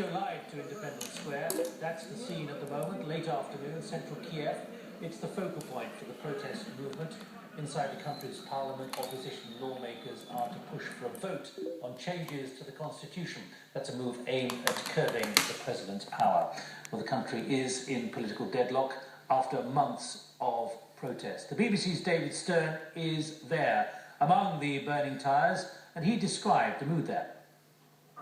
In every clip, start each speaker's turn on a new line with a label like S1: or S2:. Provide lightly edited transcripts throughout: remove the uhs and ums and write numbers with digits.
S1: go live to Independence Square. That's the scene at the moment, late afternoon, central Kiev. It's the focal point for the protest movement. Inside the country's parliament, opposition lawmakers are to push for a vote on changes to the constitution. That's a move aimed at curbing the president's power. Well, the country is in political deadlock after months of protest. The BBC's David Stern is there among the burning tyres, and he described the mood there.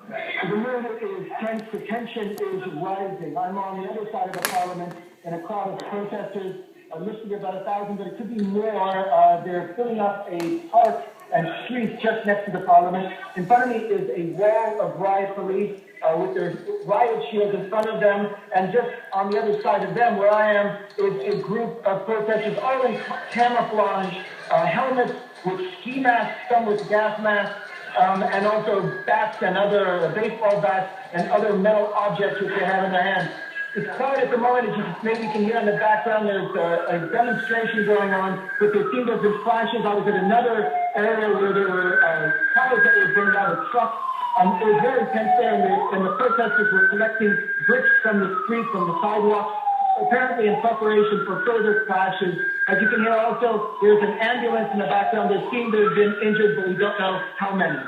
S2: The mood is tense. The tension is rising. I'm on the other side of the parliament, and a crowd of protesters listed about 1,000, but it could be more. They're filling up a park and street just next to the parliament. In front of me is a wall of riot police with their riot shields in front of them, and just on the other side of them, where I am, is a group of protesters, all in camouflage, helmets with ski masks, some with gas masks, and also bats and other baseball bats and other metal objects which they have in their hands. It's quiet at the moment, as you maybe can hear in the background. There's a demonstration going on, but there seem to have been flashes. I was at another area where there were cars that were burned out of trucks. It was very tense there, and the protesters were collecting bricks from the street, from the sidewalks, apparently in preparation for further clashes. As you can hear also, there's an ambulance in the background. There seem to have been injured, but we don't know how many.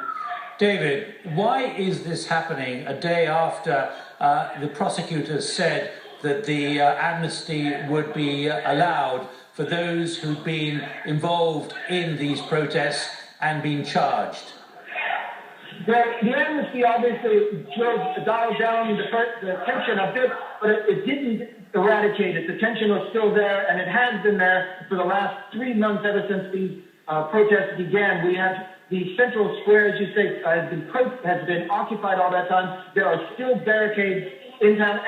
S1: David, why is this happening a day after the prosecutors said that the amnesty would be allowed for those who'd been involved in these protests and been charged?
S2: The amnesty obviously dialed down the tension a bit, but it didn't eradicate it. The tension was still there, and it has been there for the last 3 months, ever since these protests began. We have the central square, as you say, has been occupied all that time. There are still barricades in town,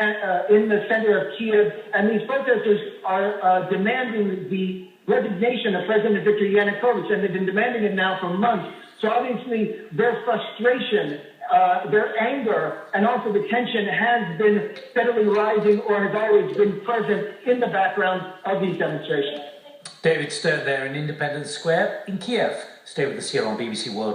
S2: in the center of Kiev, and these protesters are demanding the resignation of President Viktor Yanukovych, and they've been demanding it now for months. So obviously their frustration, their anger, and also the tension has been steadily rising, or has always been present in the background of these demonstrations.
S1: David Stern there in Independence Square in Kiev. Stay with us here on BBC World.